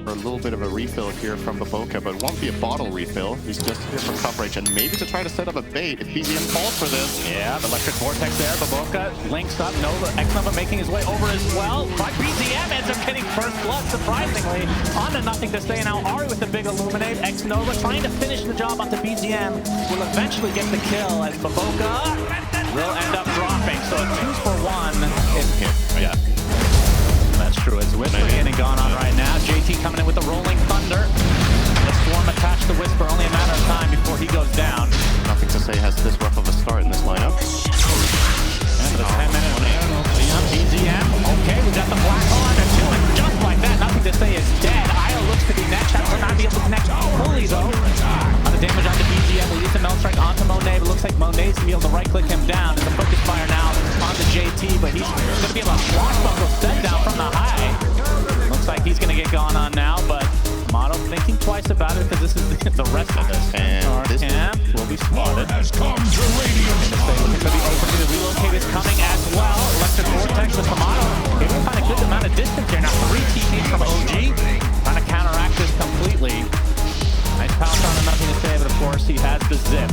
A little bit of a refill here from Baboka, but it won't be a bottle refill. He's just here for coverage and maybe to try to set up a bait if BZM falls for this. Yeah, the electric vortex there. Baboka links up. Nova, X-Nova making his way over as well. But BZM ends up getting first blood, surprisingly. On to nothing to say now. Ari with the big illuminate. X-Nova trying to finish the job onto BZM. Will eventually get the kill as Baboka will end up dropping. So a 2 for 1 is hit. Yeah. That's true. It's Whisper getting gone on right now. JT coming in with the rolling thunder. The Swarm attached to Whisper, only a matter of time before he goes down. Nothing to say has this rough of a start in this lineup. And the 10-minute BZM. Okay, we got the black hole under 2, and just like that, nothing to say is dead. Io looks to be next. Chad will not be able to connect fully though. On the damage onto BZM, we'll use the Melt Strike onto Monet, but looks like Monet's gonna be able to right-click him down. It's a focus fire now onto JT, but he's gonna be able to swashbuckle set down from the high. Looks like he's gonna get gone on now, but Tomato thinking twice about it because this is the rest of this. And this camp will be spotted. Looking for the open to relocate is coming as well. Electric vortex with Tomato. Able to find a good amount of distance here. Now 3 TPs from OG. Trying to counteract this completely. Nice pounce on him, nothing to say, but of course he has the zip.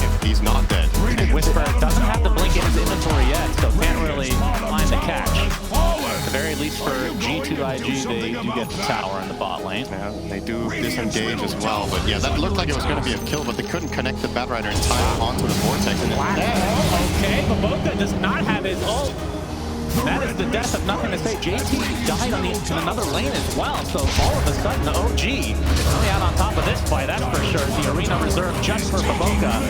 If he's not dead. And Whisper doesn't have the blink in his inventory yet, so can't really find the catch. At the very least for G2IG, they do get the tower in the bot lane. Yeah, they do disengage as well, but yeah, that looked like it was going to be a kill, but they couldn't connect the Batrider in time onto the Vortex. And okay, Baboka does not have his ult. That is the death of nothing to say. JT died on in another lane as well, so all of a sudden the OG really out on top of this fight, that's for sure. The arena reserved just for Baboka.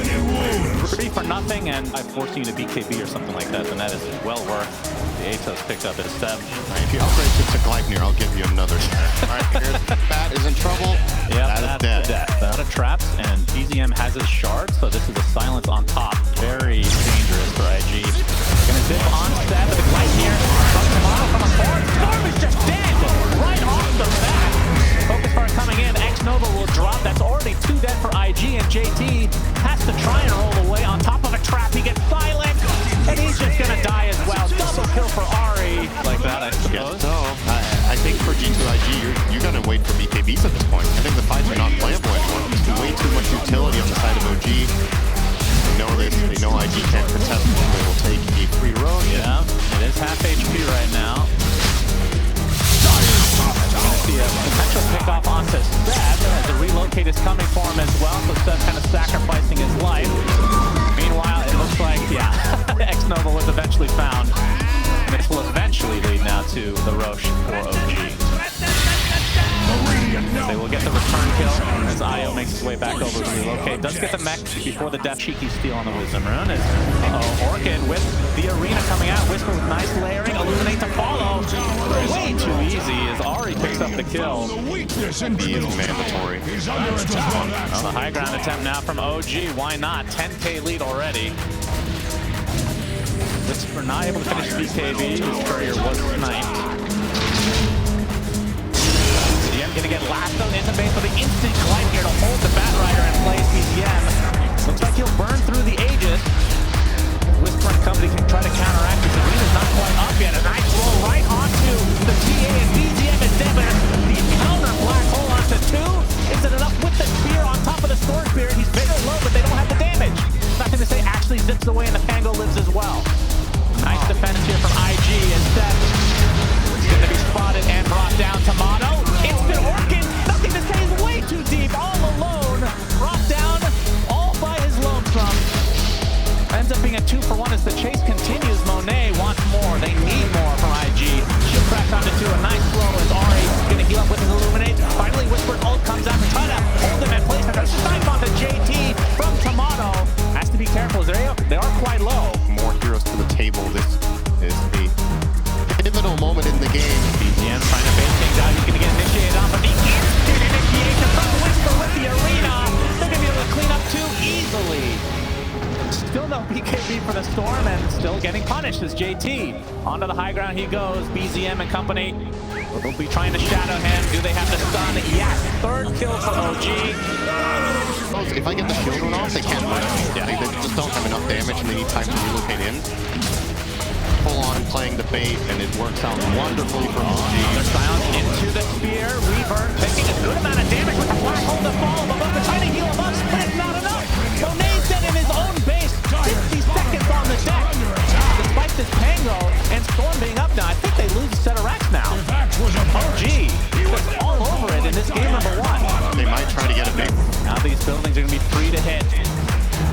3 for nothing, and I force you to BKB or something like that, then that is well worth the Atos picked up his step. Right, if you upgrade to Gleipnir, I'll give you another step. Alright, here's Bat is in trouble. Yeah, that's dead. Out of traps, and BZM has his shard, so this is a silence on top. Very dangerous for IG. Gonna dip on Stab with the Glide here. From Tomato from a forward. Storm is just dead! Right off the bat. Focus fire coming in. X-Nova will drop. That's already 2 dead for IG, and JT has to try and roll away on top of a trap. He gets silent, and he's just gonna die as well. Double kill for Ari. Like that, I suppose. Yes, so I think for G2IG, you're gonna wait for BKBs at this point. I think the fights are not playable anymore. There's way too much utility on the side of OG. They know this. They know IG can't contest. They will take a free road. Yeah, it is half HP right now. We're going to see a potential pickoff onto Seb as the relocate is coming for him as well. So Seb kind of sacrificing his life. Meanwhile, it looks like, yeah, X-Nova was eventually found. And this will eventually lead now to the Roche for OG. They will get the return kill as Io makes his way back over to relocate. Does get the mech before the death. Cheeky steal on the Wisdom Rune. Orchid with the arena coming out. Whisper with nice layering. Illuminate to follow. Way too easy as Ari picks up the kill. He is mandatory. The high ground attempt now from OG. Why not? 10k lead already. Whisper not able to finish BKB. His courier was sniped. Gonna get lashed on into base with the instant glide here to hold the Batrider in place. BZM looks like he'll burn through the Aegis. Whisper and company can try to counteract this. Arena's not quite up yet. A nice roll right onto the TA, and BZM is dead. But the counter black hole onto 2. Is it enough with the spear on top of the Storm Spear? He's very low, but they don't have the damage. Nothing to say, actually zips away, and the Pango lives as well. Nice defense here from IG instead. Going to be spotted and brought down. Tomato. Instant Orchid. Nothing to say. Is way too deep. All alone. Brought down all by his lonesome. Ends up being a 2 for 1 as the chase continues. Monet wants more. They need more from IG. Shield crack onto 2. A nice throw as Ari going to heal up with his Illuminate. Finally, Whisper's ult comes out to try to hold him in place. And there's a snipe onto JT from Tomato. Has to be careful as they are quite low. More heroes to the table. This is a pivotal moment in the game. BZM trying to bait things out. He's going to get initiated on, but the instant initiation from Whisper with the arena. They're going to be able to clean up 2 easily. Still no BKB for the Storm, and still getting punished as JT. Onto the high ground he goes. BZM and company will be trying to shadow him. Do they have the stun? Yes. 3rd kill for OG. If I get the shield run off, they can't win. Yeah, they just don't have enough damage, and they need time to relocate in. full on playing the bait, and it works out wonderfully for OG. They're silent into the spear. Weaver taking a good amount of damage with the black hole to follow. Baboka trying to heal him up, but it's not enough. Monet's dead in his own base. 50 seconds on the deck. Despite this Pango and Storm being up now, I think they lose a set of racks now. OG was all over it in this game number 1. They might try to get a big. Now these buildings are going to be free to hit.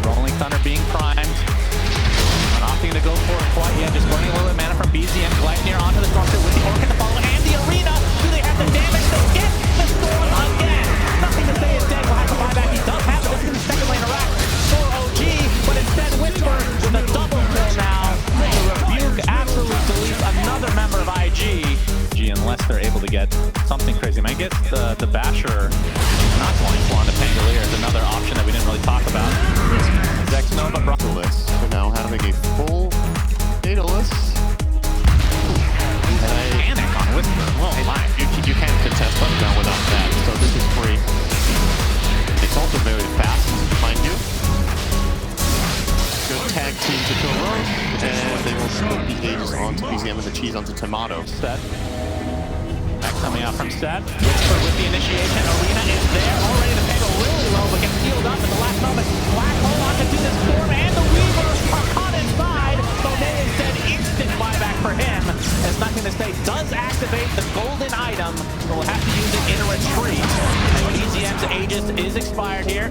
Rolling Thunder being primed. Not opting to go for it quite yet. Just burning a little bit of mana from BZM. Gleipnir onto the structure with the Orchid to follow. And the Arena. Do they have the damage to get the Storm again? Nothing to say is dead. Will have to buy back. He does have it. This is going to be second lane rack for OG. But instead Whisper with a double kill now. The Rebuke absolutely deletes another member of IG. Unless they're able to get something crazy. I guess the Basher not going for on the Pangolier is another option that we didn't really talk about. Xnova brought So now having a full Daedalus. panic on Whisper. Oh my. You can't contest them now without that, so this is free. It's also very fast, mind you. Good tag team to kill Rose, and they will split the Aegis onto BZM and the cheese onto Tomato. Set. Back coming out from Set. Whisper with the initiation. Arena is there. Already the Pango really low, but gets healed up at the last moment. Black hole on to do the Storm, and the Weaver are caught inside. Monet instead instant buyback for him. There's nothing to say. Does activate the golden item, but will have to use it in a retreat. And BZM's Aegis is expired here.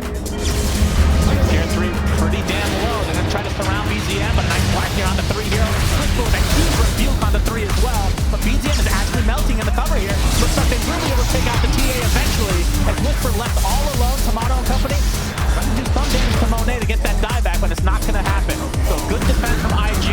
Tier 3 pretty damn low. They're going to try to surround BZM, but a nice black here on the 3 hero. Whisper with a huge rebuke on the 3 as well. But BZM is actually melting in the cover here. Looks like they will be able to take out the TA eventually. As Whisper left all alone, Tomato and company trying to do some damage to Monet to get that die back, but it's not going to happen. So good defense from IG.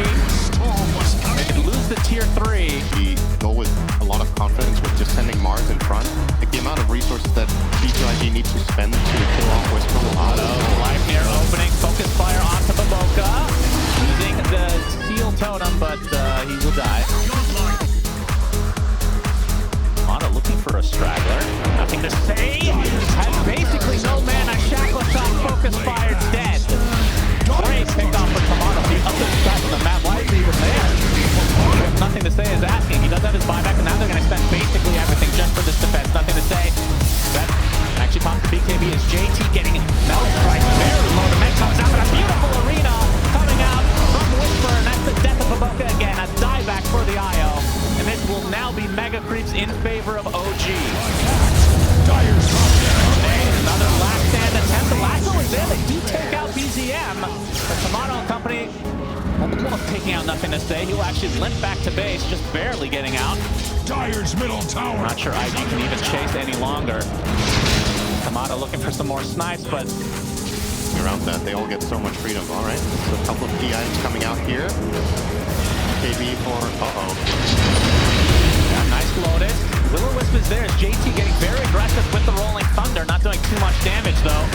They can lose the tier 3. We go with a lot of confidence with just sending Mars in front. Like the amount of resources that B2IG needs to spend to kill off Whisper will add up. Gleipnir opening, focus fire onto Baboka. Using the steel totem, but he will die. Tomato looking for a straggler. Nothing to say. Has basically no mana. Shackle shot, focus fired, dead. Great pick off for Tomato. The other side of the map. Why is he even there? Nothing to say is asking. He does have his buyback, and now they're going to spend basically everything just for this defense. Nothing to say. That actually pops the BKB as JT getting melt strike very low. The Met comes out, but a beautiful Arena coming out from Whisper, and that's the death of Baboka again. A dieback for the IO. And this will now be mega creeps in favor of OG. Another last stand attempt. The last one was there. They do take out BZM. But Tomato and company almost taking out nothing to say. He will actually limp back to base, just barely getting out. Dyer's middle tower. Not sure IG can even chase any longer. Tomato looking for some more snipes, but Around that, they all get so much freedom. All right, so a couple of key items coming out here. KB for yeah, nice Lotus. Will-O-Wisp is there as JT getting very aggressive with the Rolling Thunder, not doing too much damage though.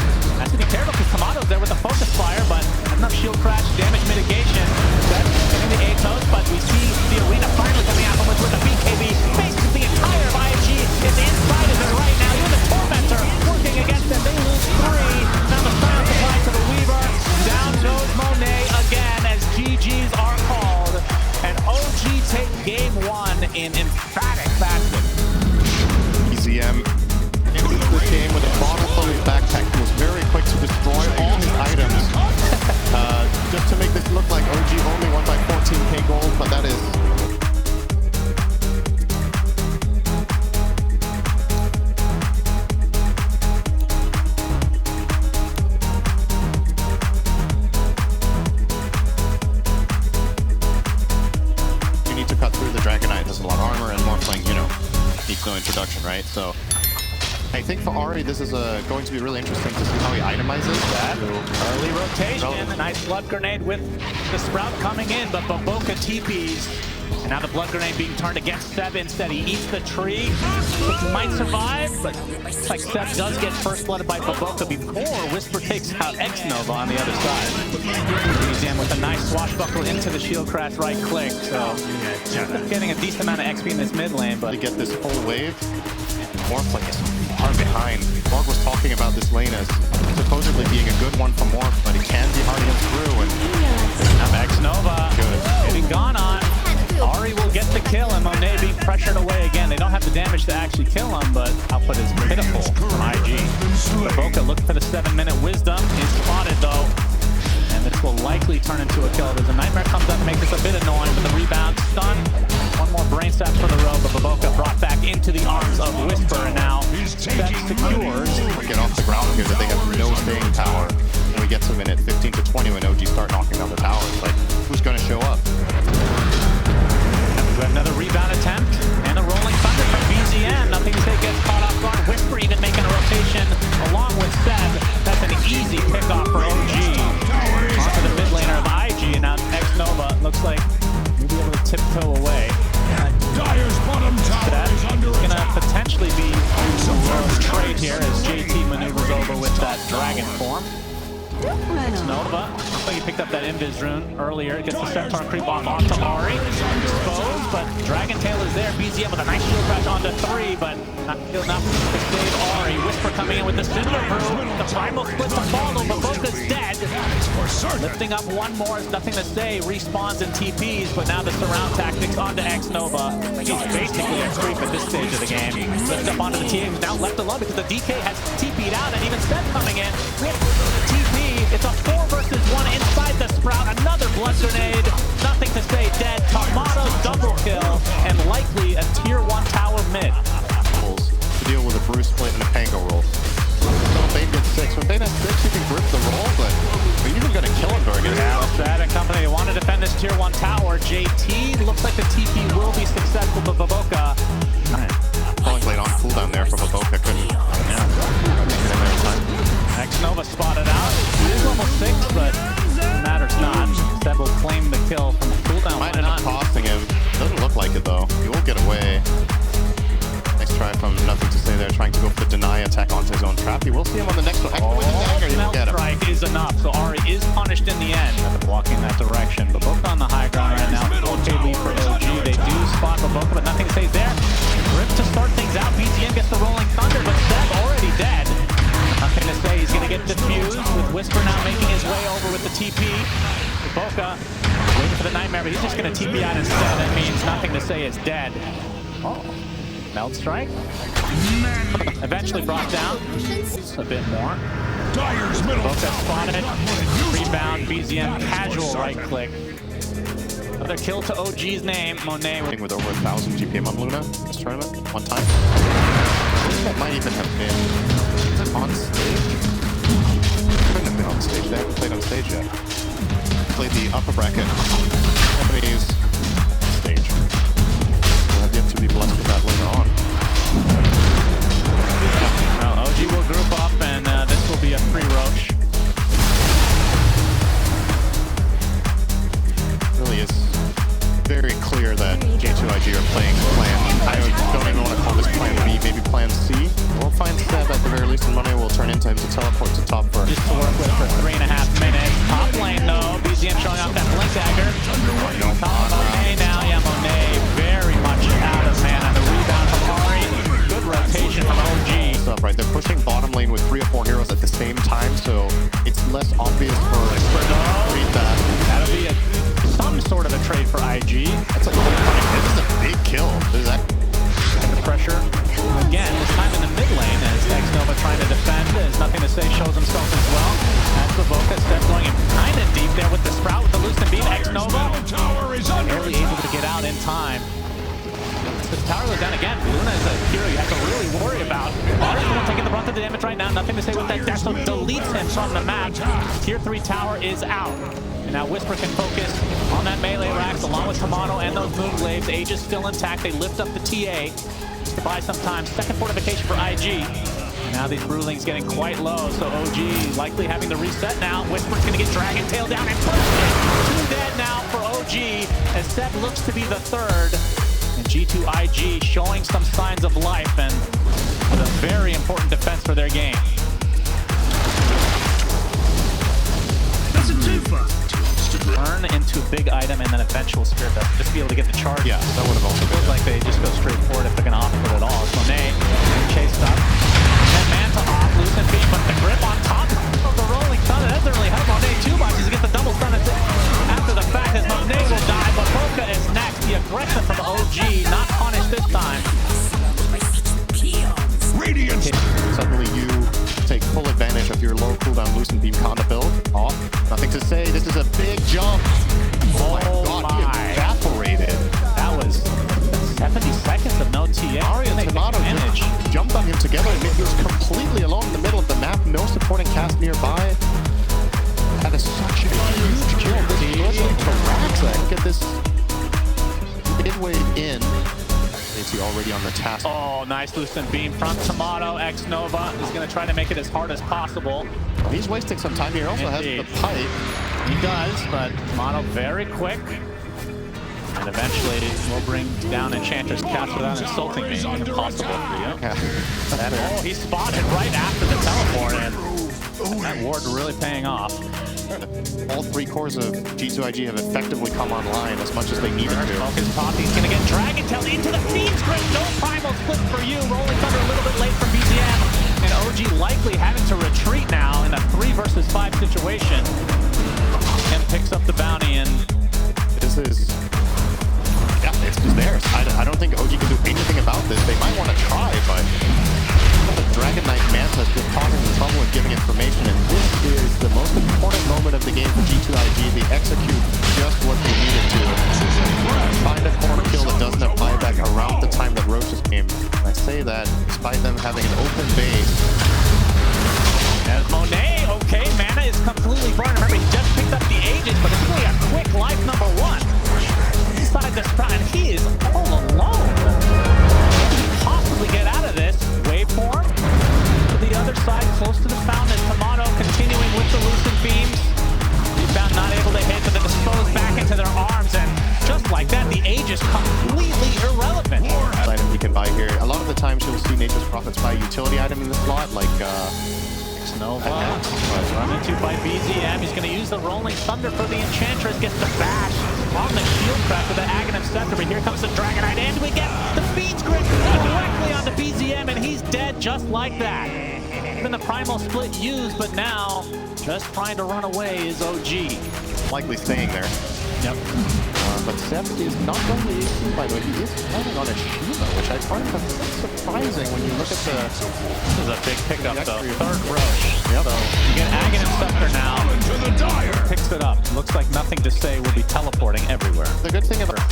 Has to be careful because Tomato's there with the focus fire, but enough shield crash, damage mitigation. That's getting the Atos, but we see the Arena finally coming out with a BKB. Basically the entire of IG is inside of it right now. Even the Tormentor working against them. They lose 3. Now the silence applied to the Weaver. Down goes Monet again as GGs are called. And OG take game 1 in emphatic fashion. BZM into this game with a bottle from his backpack. He was very quick to destroy all his items. Just to make this look like OG only won by 14k gold, but that is... You need to cut through the Dragonite. There's a lot of armor and Morphling, you know, needs no introduction, right? So I think for Ari, this is going to be really interesting to see how he itemizes that. Early rotation, a nice blood grenade with the Sprout coming in, but Baboka TPs. And now the blood grenade being turned against Seb instead. He eats the tree, which might survive, but looks like Seb does get first blooded by Baboka before Whisper takes out Xnova on the other side. BZM with a nice swashbuckle into the shield crash right click, so getting a decent amount of XP in this mid lane, but to get this whole wave, Morphling is far behind. Morg was talking about this lane as supposedly being a good one for Morph, but it can be hard against Brew, and now Xnova getting gone on. turn into a kill. There's a Nightmare comes up, makes this a bit annoying, but the rebound, stun. One more brain sap for the row, but BO3 brought back into the arms of Whisper, and now Seb secures. Get off the ground here that they have no staying power. And we get to minute 15 to 20 when OG start knocking down the towers. Like, who's going to show up? Another rebound attempt, and a rolling thunder from BZM. Nothing to say, gets caught off guard. Whisper even making a rotation along with Seb. That's an easy pickoff for OG. Onto the mid laner of IG, and now X-Nova looks like he'll be able to tiptoe away. Dyer's bottom tower is under Gonna attack. potentially be a trade here as JT maneuvers over with that dragon form. X-Nova, looks like he picked up that Invis rune earlier. Gets the Centaur creep off onto Ari. Exposed, but Dragon Tail is there. BZM with a nice shield crash onto 3, but not enough to save Ari. Whisper coming in with the Cinder Brew. The Primal split to follow, but BO3's dead. Lifting up one more is nothing to say. Respawns and TPs, but now the surround tactics onto X-Nova. He's basically a creep at this stage of the game. Lifts up onto the TA, who's now left alone because the DK has TP'd out, and even Seb coming in with the TP. It's a 4 versus 1 inside the Sprout. Another blood grenade. Nothing to say, dead. Tomato's double kill, and likely a tier 1 tower mid. To deal with a Bruce split and a Pango roll. So Bane gets 6. When Bane has 6, he can grip the roll, but are you even going to kill him during it? Now, Strad and company, they want to defend this tier 1 tower. JT looks like the TP will be successful, but BO3. Falling blade on cooldown there from BO3. Couldn't make it in there in time. X-Nova spotted out. He is level 6, but it matters not. Seb will claim the kill from cooldown. Might end up costing him. Doesn't look like it though. He will get away. Nice try from Nothing to Say there, trying to go for the deny attack onto his own trap. You will see him on the next one. With his dagger, he will get him. Strike is enough, so Ari is punished in the end. Blocking that direction, but BO3 on the high ground right now. Okay, lead for OG. They do spot BO3, but Nothing to Say there. Rip to start things out. BZM gets the rolling thunder, but Seb already dead. Nothing to say, he's going to get diffused with Whisper now making his way over with the TP. BO3 waiting for the Nightmare, but he's just going to TP out instead. That means Nothing to Say is dead. Oh, Meld Strike. Eventually brought down. A bit more. Dyer's middle BO3 tower. spotted. Rebound, BZM, casual right click. Another kill to OG's name, Monet. With over 1,000 GPM on Luna this tournament, one time. I think that might even have been... Is it on stage? Couldn't have been on stage. They haven't played on stage yet. Played the upper bracket. Japanese stage. We'll have yet to be blessed with that later on. Well, OG will group up, and this will be a free roach. Really is very clear that J2IG are playing plan. I don't even want to call this plan B, maybe plan C. We'll find Seb at the very least, and Money will turn into him to teleport to top first. Just to work with for 3.5 minutes. Top lane though, BZM showing off that blink dagger. Monet now, yeah, Monet very much out of mana. The rebound from Ari. Good rotation from OG. Stuff, right? They're pushing bottom lane with 3 or 4 heroes at the same time, so it's less obvious for read that. That'll be some sort of a trade for IG. That's like, this is a big kill. There's that. The pressure again, this time in the mid lane as X-Nova trying to defend. There's Nothing to Say, shows himself as well. That's BO3. Step going in kind of deep there with the Sprout with the Loosen Beam. X-Nova barely able to get out in time. The tower goes down again. Luna is a hero you have to really worry about. Ari's the one taking the brunt of the damage right now. Nothing to Say with that dash, so deletes him from the map. Tier 3 tower is out. And now Whisper can focus on that melee racks along with Tomato and those Moonglaives. Age is still intact. They lift up the TA just to buy some time. Second fortification for IG. And now these Brewlings getting quite low, so OG likely having to reset now. Whisper's going to get Dragon Tail down and pushed it. 2 dead now for OG as Seb looks to be the third. And G2IG showing some signs of life and with a very important defense for their game. That's a twofer. Turn into a big item and then eventual Spirit Dust. Just be able to get the charge. Yeah, that would have also Feels been like they just go straight forward if they're going to opt for it at all. So Monet chased up. And Manta off, Loosen Beam, but the grip on top of the rolling thunder. That doesn't really help Monet too much. He's get the double stun after the fact as Monet will die, but BO3 is next. The aggression from OG, not punished this time. Radiant. Suddenly you take full advantage of your low cooldown Loosen Beam Conda build. Off. Nothing to Say. This is a big jump. Oh my God, he evaporated. That was 70 seconds of no TA. Ari and Tomato just jumped on him together, and he was completely alone in the middle of the map. No supporting cast nearby. That is such a huge kill. This was to Raxa. Get this midway in. Is he already on the task? Oh, nice loosened beam from Tomato. X-Nova is going to try to make it as hard as possible. He's wasting some time here. Also has the pipe. He does, but Tomato very quick. And eventually we'll bring down Enchantress Catch without insulting me. Impossible for you. Yeah. He spotted right after the teleport, and that ward really paying off. All three cores of G2IG have effectively come online as much as they needed to. Focus Poppy's going to get Dragon Tail into the Fiend's Grip. No Primal Split for you. Rolling Thunder a little bit late from BZM. And OG likely having to retreat now in a 3 versus 5 situation. And picks up the bounty, and this is... Yeah, it's just theirs. I don't think OG can do anything about this. They might want to try, but the Dragon Knight Manta is just causing trouble and giving information, and this is the most important moment of the game for G2IG. They execute just what they needed to. Find a corner kill that doesn't have buyback around the time that Roaches came. And I say that despite them having an open base. As Monet, okay, mana is completely burned. Remember, he just picked up the Aegis, but it's really a quick life number 1. Inside the Sprout, and he is all alone. Can he possibly get out of this? Waveform to the other side, close to the fountain. Tomato continuing with the loosened beams. Rebound not able to hit, but then disposed back into their arms, and just like that, the Aegis completely irrelevant. Item you can buy here. A lot of the times you'll see Nature's Prophets buy a utility item in the slot, like Nova run into by BZM. He's going to use the Rolling Thunder for the Enchantress. Gets the bash on the shield craft with the Aghanim Scepter. But here comes the Dragon Knight, and we get the Fiend's Grip directly onto BZM, and he's dead just like that. Even the Primal Split used, but now just trying to run away is OG. Likely staying there. Yep. But Seth is not going to AC, by the way. He is planning on a Shiva, which I find surprising when you look at the... This is a big pickup, though. Third Roche. Yep. So you get Aghanim Scepter now. Picks it up. Looks like nothing to say will be teleporting everywhere. The good thing about...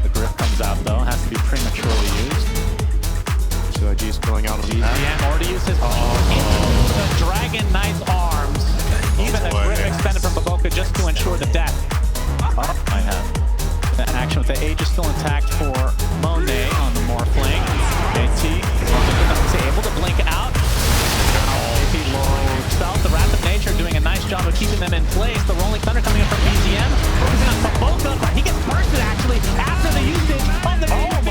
The grip comes out, though. Has to be prematurely used. G2IG is going out on that. BZM already used his... into the Dragon Knight's arms. Even the grip extended from Baboka just to ensure the death. Oh, might have. That action with the Aegis still intact for Monet on the Morphling. JT is able to blink out. AP low south. The Wrath of Nature doing a nice job of keeping them in place. The Rolling Thunder coming in from BZM. Focusing on Baboka, but he gets bursted actually after the usage of the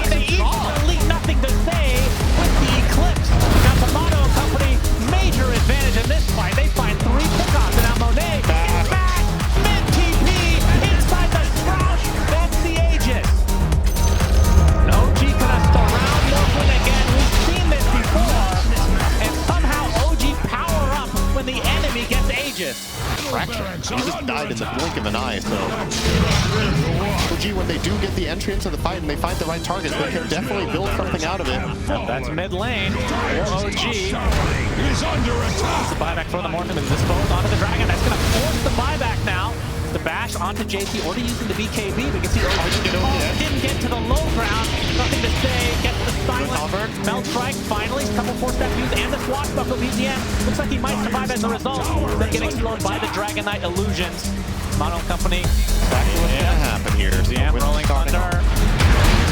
They equally nothing to say with the Eclipse. Now Tomato and company, major advantage in this fight. They find 3 pickoffs, and now Monet is back. Mid-TP inside the Sprout. That's the Aegis. And OG gonna surround Morphling again. We've seen this before. And somehow OG power up when the enemy gets Aegis. Fraction. He just died in the blink of an eye, so... OG, when they do get the entry into the fight and they find the right targets, they can definitely build something out of it. That's mid lane for OG. The buyback for the Morgan is disposed onto the Dragon. That's going to force the buyback now. The bash onto JT, already using the BKB. We can see OG didn't get to the low ground. Nothing to say. Gets the silent. Melt Strike finally. Couple force-step use and the swashbuckle BZM. Looks like he might survive as a result. Then getting slowed by the Dragon Knight illusions. Mono Company. Exactly what's going to happen here. BZM rolling thunder.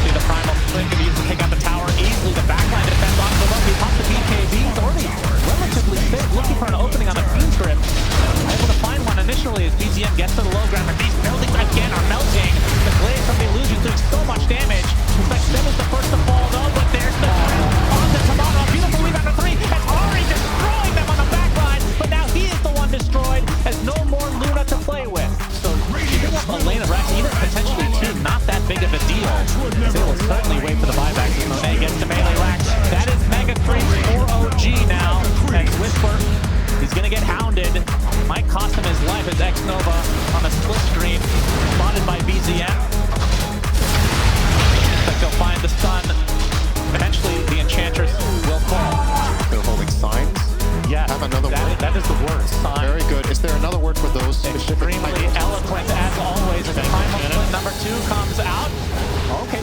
See the Primal Split can be used to take out the tower easily. The backline defense on the low. He pops the BKB. He's already relatively fit. Looking for an opening on the Fiend's Grip. Able to find one initially as BZM gets to the low ground, and these buildings again are melting. The glaze from the illusion doing so much damage. Looks like Sim is the first to fall though, but there's the on the Tomato. Beautiful rebound for 3, and Ari destroying them on the backline, but now he is the one destroyed as no more Luna to play with. So giving up a lane of Rax, even potentially 2, not that big of a deal. They will certainly wait for the buyback. Monet gets to melee Rax. That is mega creep for OG now, and Whisper, he's gonna get hounded.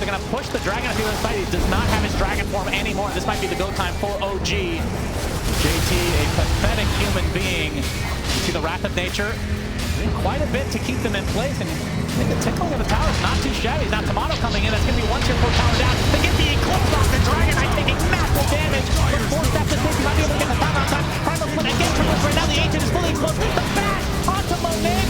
They're going to push the Dragon to the other side. He does not have his Dragon form anymore. This might be the go time for OG. JT, a pathetic human being. You see the Wrath of Nature. Quite a bit to keep them in place, and I think the tickling of the tower is not too shabby. Now Tomato coming in. That's going to be one tier 4 tower down. They get the Eclipse off the Dragon. I think massive damage. But forced after safety, might be able to get the tower on time. Primal split again from this right now. The Ancient is fully exposed. The bash onto Monet.